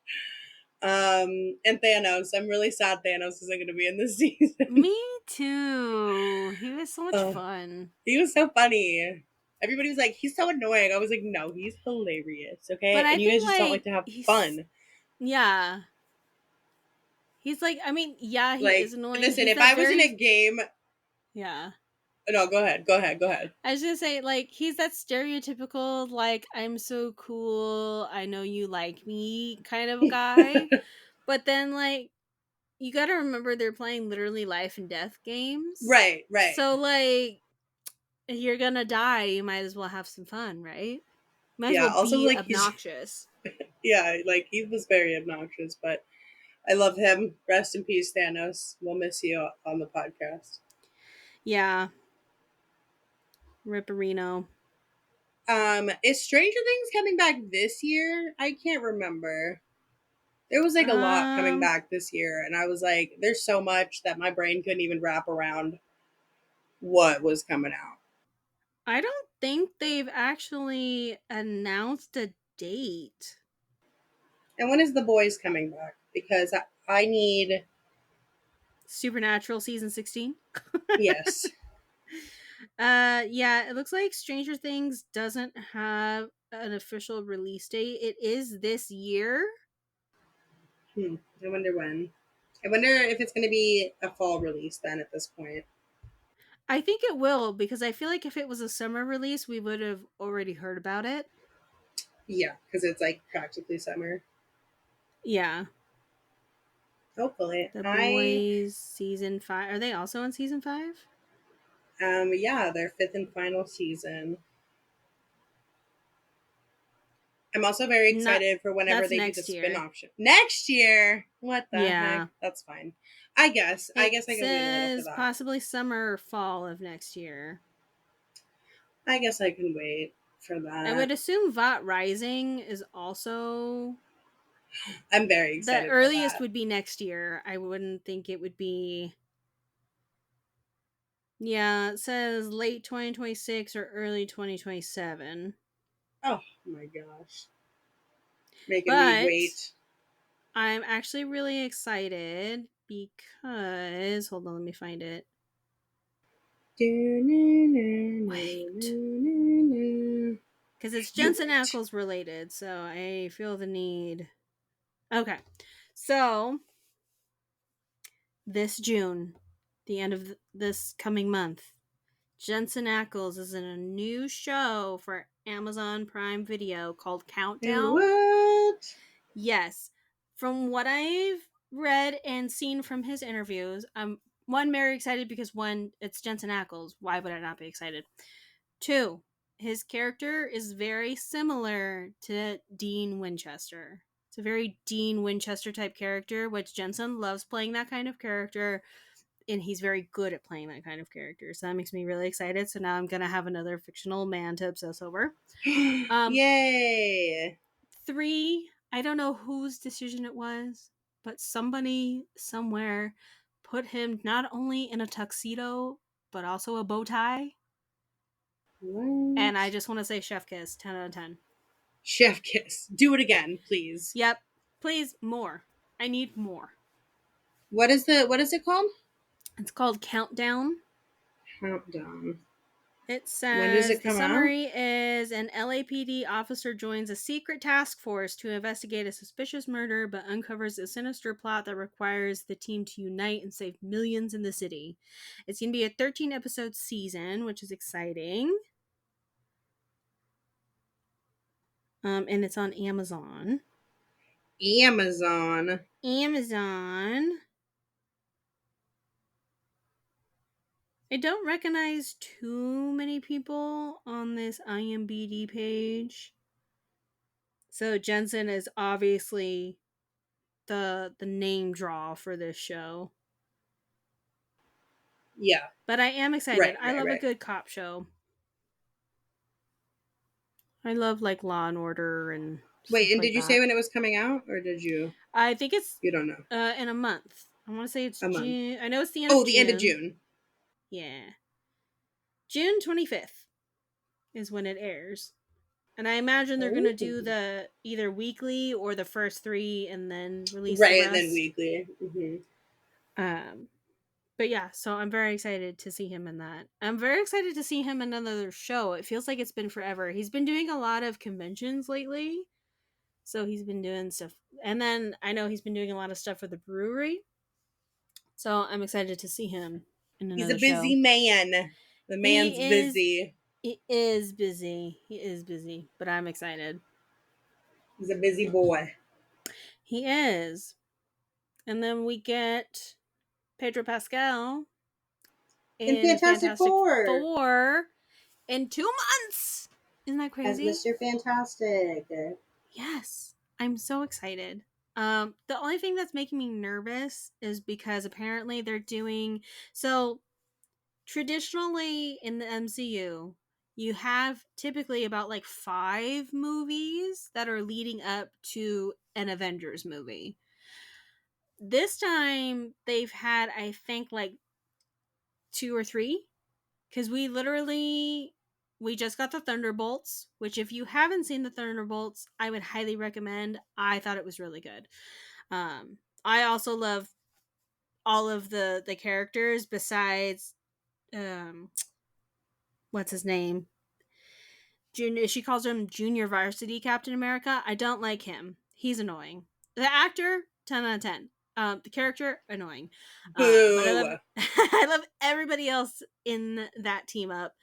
Speaker 1: And Thanos. I'm really sad Thanos isn't going to be in this season.
Speaker 2: Me too. He was so much fun.
Speaker 1: He was so funny. Everybody was like, he's so annoying. I was like, no, he's hilarious. Okay,
Speaker 2: But I
Speaker 1: and you
Speaker 2: think
Speaker 1: guys just don't like to have fun.
Speaker 2: Yeah. He's like, I mean, yeah, he
Speaker 1: Like,
Speaker 2: is annoying.
Speaker 1: listen,
Speaker 2: He's
Speaker 1: if I was
Speaker 2: very...
Speaker 1: in a game,
Speaker 2: Yeah.
Speaker 1: no, go ahead.
Speaker 2: I was gonna say, like, he's that stereotypical, like, I'm so cool, I know you like me kind of guy. But then, like, you gotta remember they're playing literally life and death games.
Speaker 1: Right.
Speaker 2: So, like, if you're gonna die, you might as well have some fun, right? Might as well
Speaker 1: also,
Speaker 2: be
Speaker 1: like,
Speaker 2: obnoxious.
Speaker 1: Yeah, like, he was very obnoxious, but I love him. Rest in peace, Thanos. We'll miss you on the podcast.
Speaker 2: Yeah. Ripperino.
Speaker 1: Is Stranger Things coming back this year? I can't remember. There was like a lot coming back this year, and I was like, there's so much that my brain couldn't even wrap around what was coming out.
Speaker 2: I don't think they've actually announced a date.
Speaker 1: And when is The Boys coming back? Because I need
Speaker 2: Supernatural season 16.
Speaker 1: Yes.
Speaker 2: Yeah, it looks like Stranger Things doesn't have an official release date. It is this year.
Speaker 1: I wonder when. I wonder if it's going to be a fall release then at this point.
Speaker 2: I think it will, because I feel like if it was a summer release, we would have already heard about it.
Speaker 1: Yeah, because it's like practically summer.
Speaker 2: Yeah.
Speaker 1: Hopefully.
Speaker 2: The Boys season 5. Are they also on season 5?
Speaker 1: Yeah, their 5th and final season. I'm also very excited for whenever they do the spin-off show. Next year? What the heck? That's fine. I guess I can wait a little for that.
Speaker 2: Possibly summer or fall of next year.
Speaker 1: I guess I can wait for that.
Speaker 2: I would assume Vat Rising is also...
Speaker 1: I'm very excited.
Speaker 2: The earliest would be next year. I wouldn't think it would be... Yeah, it says late 2026 or early 2027.
Speaker 1: Oh my gosh. Making me wait.
Speaker 2: I'm actually really excited because... Hold on, let me find it. Wait. Because it's Jensen Ackles related, so I feel the need. Okay. So, this June, the end of this coming month, Jensen Ackles is in a new show for Amazon Prime Video called Countdown.
Speaker 1: What?
Speaker 2: Yes. From what I've read and seen from his interviews, I'm very excited because it's Jensen Ackles. Why would I not be excited? 2, his character is very similar to Dean Winchester. It's a very Dean Winchester type character, which Jensen loves playing that kind of character, and he's very good at playing that kind of character. So that makes me really excited. So now I'm gonna have another fictional man to obsess over.
Speaker 1: Yay!
Speaker 2: 3, I don't know whose decision it was, but somebody somewhere put him not only in a tuxedo, but also a bow tie.
Speaker 1: What?
Speaker 2: And I just want to say chef kiss, 10 out of 10.
Speaker 1: Chef kiss. Do it again, please.
Speaker 2: Yep. Please, more. I need more.
Speaker 1: What is it called?
Speaker 2: It's called Countdown.
Speaker 1: Countdown.
Speaker 2: It says,
Speaker 1: when does it come
Speaker 2: the summary is an LAPD officer joins a secret task force to investigate a suspicious murder, but uncovers a sinister plot that requires the team to unite and save millions in the city. It's going to be a 13-episode season, which is exciting. And it's on Amazon.
Speaker 1: Amazon.
Speaker 2: I don't recognize too many people on this IMDb page. So Jensen is obviously the name draw for this show.
Speaker 1: Yeah.
Speaker 2: But I am excited. I love a good cop show. I love like Law and Order and
Speaker 1: Wait, and did you say when it was coming out, or did you?
Speaker 2: I think it's...
Speaker 1: You don't know.
Speaker 2: In a month. I want to say it's
Speaker 1: a
Speaker 2: June.
Speaker 1: Month.
Speaker 2: I know it's the end of June.
Speaker 1: The end of June.
Speaker 2: Yeah. June 25th is when it airs. And I imagine they're gonna do the either weekly or the first 3 and then release the
Speaker 1: Right,
Speaker 2: rest.
Speaker 1: and then weekly.
Speaker 2: But yeah, so I'm very excited to see him in that. I'm very excited to see him in another show. It feels like it's been forever. He's been doing a lot of conventions lately. So he's been doing stuff. And then I know he's been doing a lot of stuff for the brewery. So I'm excited to see him in
Speaker 1: He's
Speaker 2: another
Speaker 1: a busy
Speaker 2: show.
Speaker 1: man. The man's busy.
Speaker 2: He is busy. He is busy. But I'm excited.
Speaker 1: He's a busy boy.
Speaker 2: He is. And then we get Pedro Pascal
Speaker 1: In
Speaker 2: in
Speaker 1: Fantastic
Speaker 2: Four in 2 months. Isn't that crazy?
Speaker 1: As Mr. Fantastic.
Speaker 2: Yes. I'm so excited. The only thing that's making me nervous is because apparently they're doing so traditionally in the MCU, you have typically about like 5 movies that are leading up to an Avengers movie. This time they've had, I think, like 2 or 3, because we just got the Thunderbolts, which if you haven't seen the Thunderbolts, I would highly recommend. I thought it was really good. I also love all of the characters besides what's his name? She calls him Junior Varsity Captain America. I don't like him. He's annoying. The actor, 10 out of 10. The character, annoying. But I love I love everybody else in that team up.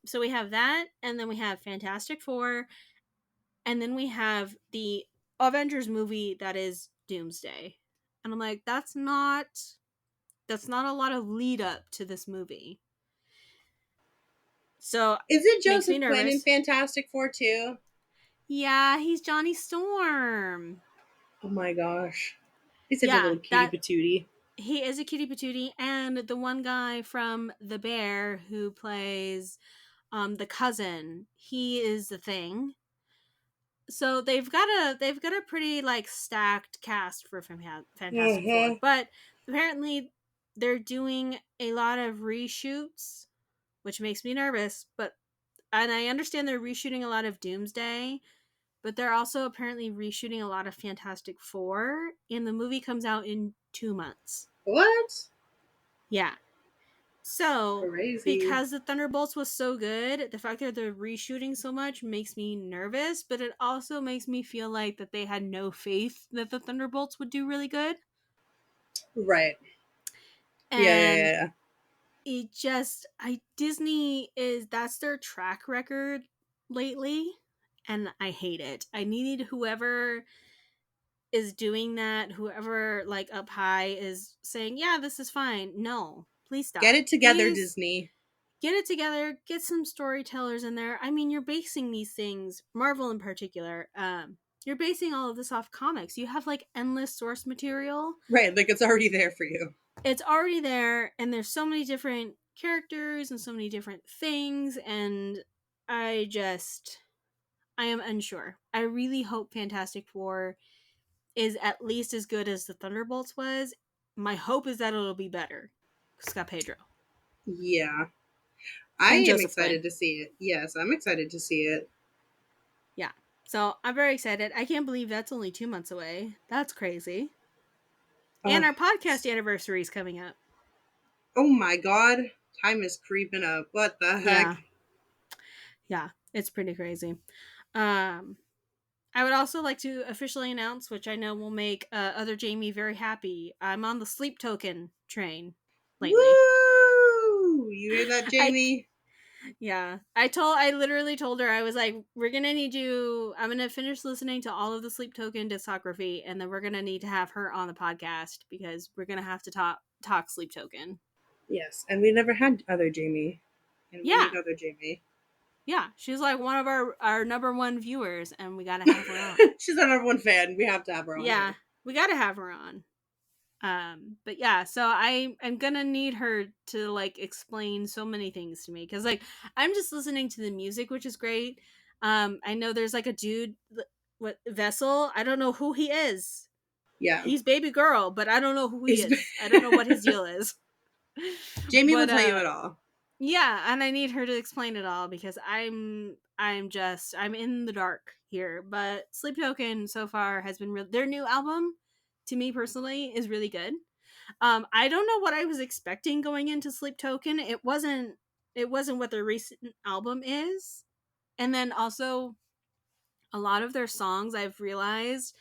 Speaker 2: So we have that, and then we have Fantastic Four, and then we have the Avengers movie that is Doomsday. And I'm like, that's not a lot of lead up to this movie. So
Speaker 1: is it
Speaker 2: makes me
Speaker 1: Joseph Quinn in
Speaker 2: nervous.
Speaker 1: Fantastic Four too?
Speaker 2: Yeah, he's Johnny Storm.
Speaker 1: Oh my gosh. He's such a little cutie patootie.
Speaker 2: He is a cutie patootie, and the one guy from The Bear who plays the cousin, he is the Thing. So they've got a pretty like stacked cast for Fantastic Four, but apparently they're doing a lot of reshoots, which makes me nervous. And I understand they're reshooting a lot of Doomsday, but they're also apparently reshooting a lot of Fantastic Four, and the movie comes out in 2 months.
Speaker 1: What?
Speaker 2: Yeah. So,
Speaker 1: crazy.
Speaker 2: Because the Thunderbolts was so good, the fact that they're reshooting so much makes me nervous, but it also makes me feel like that they had no faith that the Thunderbolts would do really good.
Speaker 1: Right.
Speaker 2: And
Speaker 1: yeah.
Speaker 2: It just, Disney that's their track record lately, and I hate it. I need whoever is doing that, whoever like up high is saying, yeah, this is fine. No, please stop.
Speaker 1: Get it together,
Speaker 2: Please
Speaker 1: Disney.
Speaker 2: get it together. Get some storytellers in there. I mean, you're basing these things, Marvel in particular, you're basing all of this off comics. You have like endless source material.
Speaker 1: Right, like it's already there for you.
Speaker 2: It's already there, and there's so many different characters and so many different things, and I am unsure. I really hope Fantastic Four is at least as good as the Thunderbolts was. My hope is that it'll be better. Scott Pedro.
Speaker 1: Yeah. I am excited to see it. Yes, I'm excited to see it.
Speaker 2: Yeah. So I'm very excited. I can't believe that's only 2 months away. That's crazy. And our podcast anniversary is coming up.
Speaker 1: Oh my god. Time is creeping up. What the heck?
Speaker 2: Yeah, it's pretty crazy. I would also like to officially announce, which I know will make other Jamie very happy. I'm on the sleep token train lately.
Speaker 1: Woo! You hear that, Jamie?
Speaker 2: I literally told her, I was like, we're gonna need you. I'm gonna finish listening to all of the sleep token discography, and then we're gonna need to have her on the podcast because we're gonna have to talk sleep token.
Speaker 1: Yes, and we never had other Jamie. And we need other Jamie.
Speaker 2: Yeah, she's like one of our number one viewers, and we gotta have her on.
Speaker 1: She's our number one fan. We have to have her on.
Speaker 2: Yeah, we gotta have her on. But yeah, so I'm gonna need her to like explain so many things to me, because like I'm just listening to the music, which is great. I know there's like a dude, what Vessel? I don't know who he is.
Speaker 1: Yeah,
Speaker 2: he's Baby Girl, but I don't know who he is. I don't know what his deal is.
Speaker 1: Jamie will tell you it all.
Speaker 2: Yeah, and I need her to explain it all because I'm in the dark here. But Sleep Token so far has been their new album to me personally is really good. I don't know what I was expecting going into Sleep Token. It wasn't what their recent album is. And then also a lot of their songs I've realized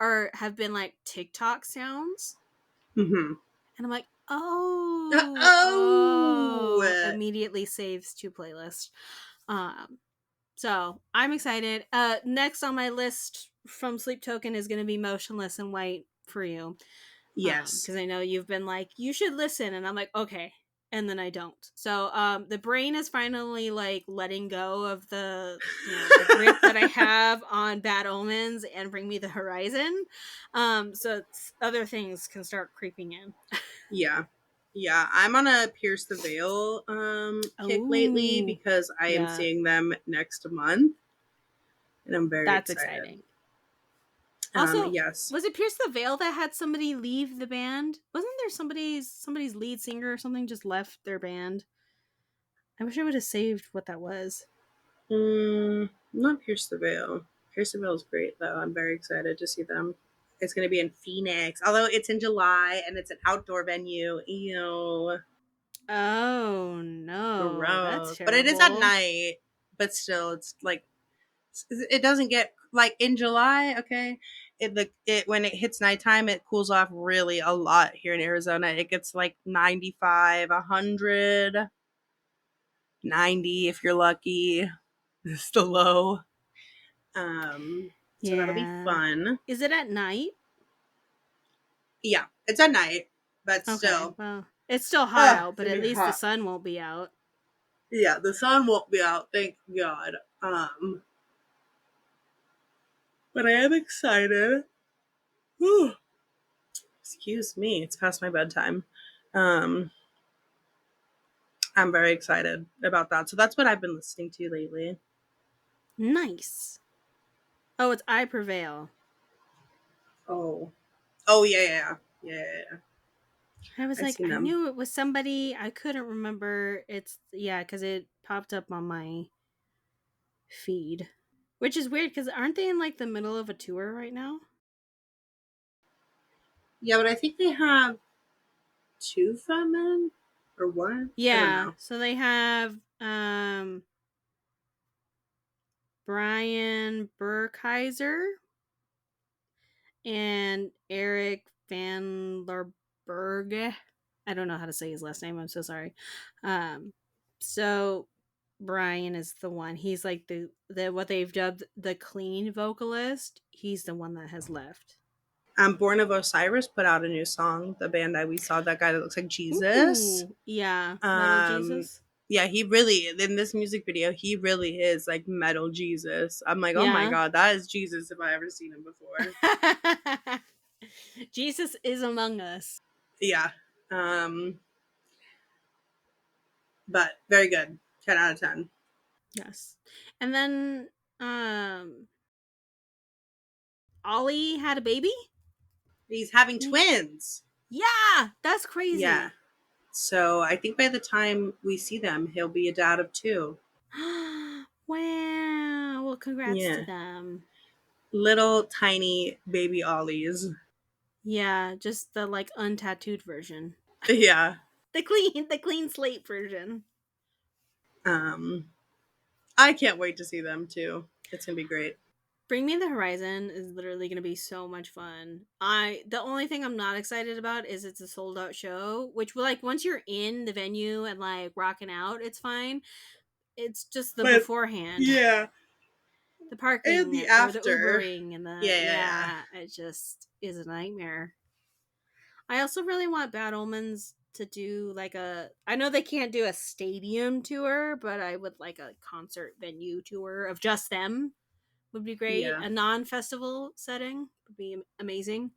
Speaker 2: have been like TikTok sounds.
Speaker 3: Mm-hmm.
Speaker 2: And I'm like,
Speaker 3: Oh,
Speaker 2: immediately saves to playlist. Um, so I'm excited. Next on my list from Sleep Token is going to be Motionless in White for you.
Speaker 3: yes.
Speaker 2: Because I know you've been like, you should listen. And I'm like, okay. And then I don't. So the brain is finally like letting go of the grip that I have on Bad Omens and Bring Me the Horizon. So other things can start creeping in.
Speaker 3: Yeah. Yeah, I'm on a Pierce the Veil kick lately
Speaker 2: Oh,
Speaker 3: because I am
Speaker 2: yeah.
Speaker 3: seeing them next month, and I'm very
Speaker 2: That's
Speaker 3: excited.
Speaker 2: exciting. Also,
Speaker 3: Yes.
Speaker 2: was it Pierce the Veil that had somebody leave the band? Wasn't there somebody's lead singer or something just left their band? I wish I would have saved what that was.
Speaker 3: Not Pierce the Veil. Pierce the Veil is great, though. I'm very excited to see them. It's going to be in Phoenix, although it's in July and it's an outdoor venue. Ew.
Speaker 2: Oh no, that's
Speaker 3: Gross. But it is at
Speaker 2: terrible.
Speaker 3: night. But still, it's like, it doesn't get, like, in July, okay? It when it hits nighttime, it cools off really a lot here in Arizona. It gets like 95, 100, 90 if you're lucky. It's the low. So that'll be
Speaker 2: Yeah.
Speaker 3: fun.
Speaker 2: Is it at night?
Speaker 3: Yeah, it's at night, but
Speaker 2: Okay,
Speaker 3: still,
Speaker 2: well, it's still hot out,
Speaker 3: it's
Speaker 2: but
Speaker 3: gonna
Speaker 2: at
Speaker 3: be
Speaker 2: least the
Speaker 3: hot.
Speaker 2: sun won't be out.
Speaker 3: Yeah, the sun won't be out, thank God. But I am excited. Whew. Excuse me, it's past my bedtime. Um, I'm very excited about that. So that's what I've been listening to lately.
Speaker 2: Nice. Oh, it's I Prevail.
Speaker 3: Oh, oh yeah.
Speaker 2: I was
Speaker 3: I've
Speaker 2: like,
Speaker 3: seen
Speaker 2: I
Speaker 3: them.
Speaker 2: knew it was somebody. I couldn't remember. Because it popped up on my feed. Which is weird because aren't they in like the middle of a tour right now?
Speaker 3: Yeah, but I think they have two frontmen or one. I don't
Speaker 2: Yeah.
Speaker 3: know.
Speaker 2: So they have Brian Burkheiser and Eric Van Lerberg. I don't know how to say his last name. I'm so sorry. So Brian is the one. He's like the what they've dubbed the clean vocalist. He's the one that has left.
Speaker 3: Born of Osiris put out a new song. The band that we saw, that guy that looks like Jesus.
Speaker 2: Ooh, yeah, Metal
Speaker 3: Um,
Speaker 2: Jesus.
Speaker 3: yeah, he really, in this music video, he really is like metal Jesus. I'm like, oh my
Speaker 2: Yeah.
Speaker 3: God, that is Jesus if I ever seen him before.
Speaker 2: Jesus is among us.
Speaker 3: Yeah. But very good. 10 out of 10.
Speaker 2: Yes. And then Ollie had a baby?
Speaker 3: He's having twins.
Speaker 2: Yeah, that's
Speaker 3: Yeah.
Speaker 2: crazy.
Speaker 3: So I think by the time we see them, he'll be a dad of two.
Speaker 2: Wow. Well, congrats to
Speaker 3: Yeah.
Speaker 2: them.
Speaker 3: Little tiny baby Ollies.
Speaker 2: Yeah, just the like untattooed version.
Speaker 3: Yeah.
Speaker 2: The clean slate version.
Speaker 3: Um, I can't wait to see them too. It's gonna be great.
Speaker 2: Bring Me the Horizon is literally going to be so much fun. The only thing I'm not excited about is it's a sold out show, which like once you're in the venue and like rocking out, it's fine. It's just the
Speaker 3: But
Speaker 2: beforehand,
Speaker 3: yeah,
Speaker 2: the
Speaker 3: and
Speaker 2: parking
Speaker 3: the
Speaker 2: or the
Speaker 3: after.
Speaker 2: Ubering and
Speaker 3: Yeah.
Speaker 2: it just is a nightmare. I also really want Bad Omens to do like I know they can't do a stadium tour, but I would like a concert venue tour of just them would be great.
Speaker 3: Yeah.
Speaker 2: A non-festival setting would be amazing.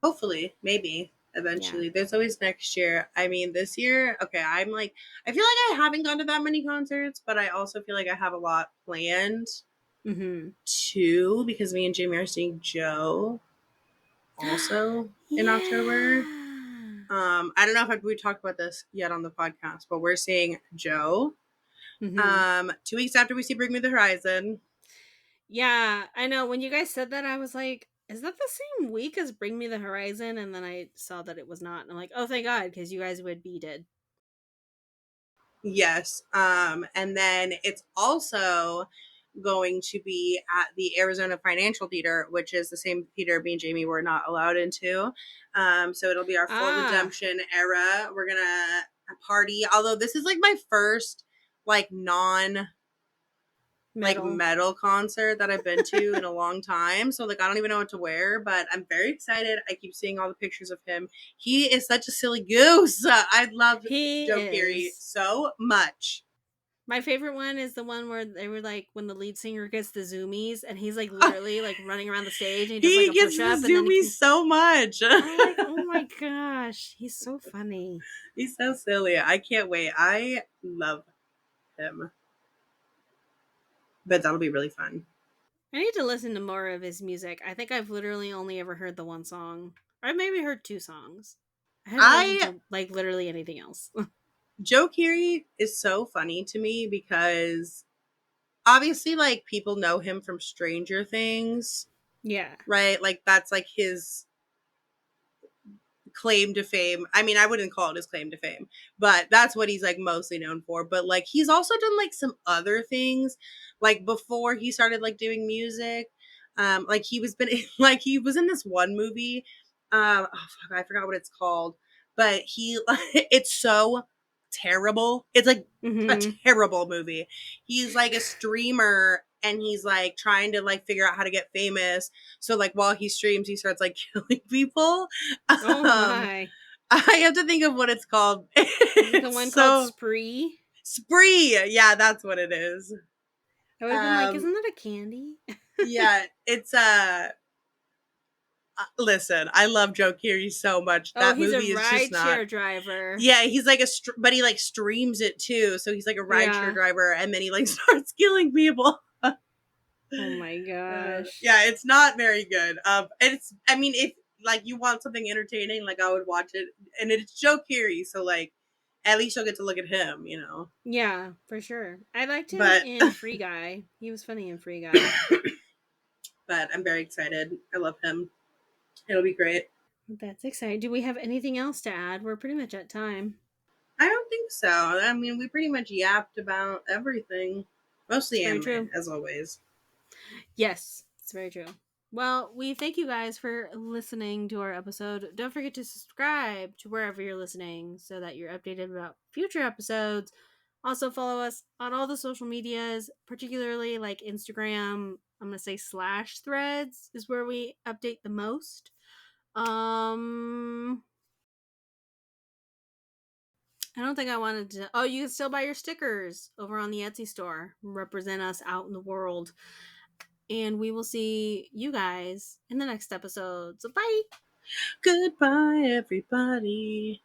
Speaker 3: Hopefully, maybe
Speaker 2: Yeah.
Speaker 3: eventually. There's always next year. I mean, this year, okay, I'm like, I feel like I haven't gone to that many concerts, but I also feel like I have a lot planned
Speaker 2: Mm-hmm.
Speaker 3: too, because me and Jamie are seeing Joe also in October.
Speaker 2: Yeah.
Speaker 3: I don't know if we talked about this yet on the podcast, but we're seeing Joe. 2 weeks after we see Bring Me the Horizon.
Speaker 2: Yeah, I know. When you guys said that, I was like, is that the same week as Bring Me the Horizon? And then I saw that it was not. And I'm like, oh, thank God, because you guys would be dead.
Speaker 3: Yes. And then it's also going to be at the Arizona Financial Theater, which is the same theater me and Jamie were not allowed into. So it'll be our full redemption era. We're gonna party. Although this is like my first like metal concert that I've been to in a long time. So like I don't even know what to wear, but I'm very excited. I keep seeing all the pictures of him. He is such a silly goose. I love Joe Keery so much.
Speaker 2: My favorite one is the one where they were like when the lead singer gets the zoomies and he's like literally like running around the stage and he does like a
Speaker 3: gets
Speaker 2: push-up
Speaker 3: the
Speaker 2: and then
Speaker 3: zoomies so much.
Speaker 2: I'm like, oh my gosh, he's so funny.
Speaker 3: He's so silly. I can't wait. I love him. But that'll be really fun.
Speaker 2: I need to listen to more of his music. I think I've literally only ever heard the one song. Or I've maybe heard 2 songs. I haven't listened to like literally anything else.
Speaker 3: Joe Keery is so funny to me because obviously like people know him from Stranger Things.
Speaker 2: Yeah.
Speaker 3: Right? Like that's like his claim to fame. I mean, I wouldn't call it his claim to fame, but that's what he's like mostly known for. But like he's also done like some other things like before he started like doing music. Like he was in this one movie. Oh fuck, I forgot what it's called. But it's so terrible. It's like a terrible movie. He's like a streamer and he's like trying to like figure out how to get famous. So like while he streams, he starts like killing people.
Speaker 2: Oh my.
Speaker 3: I have to think of what it's called.
Speaker 2: Is it the one called Spree?
Speaker 3: Spree. Yeah, that's what it is.
Speaker 2: I would have been like, isn't that a candy?
Speaker 3: Yeah, it's listen, I love Joe Keery so much.
Speaker 2: Oh,
Speaker 3: that
Speaker 2: he's
Speaker 3: movie
Speaker 2: a
Speaker 3: is just not.
Speaker 2: rideshare driver.
Speaker 3: Yeah, he's like but he like streams it too. So he's like a rideshare driver, and then he like starts killing people.
Speaker 2: Oh my gosh.
Speaker 3: Yeah, it's not very good. I mean, if like you want something entertaining, like I would watch it, and it's Joe Keery, so like at least you'll get to look at him, you know.
Speaker 2: Yeah, for sure. I liked him in Free Guy. He was funny in Free Guy.
Speaker 3: But I'm very excited. I love him. It'll be great.
Speaker 2: That's exciting. Do we have anything else to add? We're pretty much at time.
Speaker 3: I don't think so. I mean, we pretty much yapped about everything. Mostly anime, as always.
Speaker 2: Yes, it's very true. Well, we thank you guys for listening to our episode. Don't forget to subscribe to wherever you're listening so that you're updated about future episodes. Also, follow us on all the social medias, particularly like Instagram. I'm going to say /threads is where we update the most. I don't think I wanted to. Oh, you can still buy your stickers over on the Etsy store. Represent us out in the world. And we will see you guys in the next episode. So bye.
Speaker 3: Goodbye, everybody.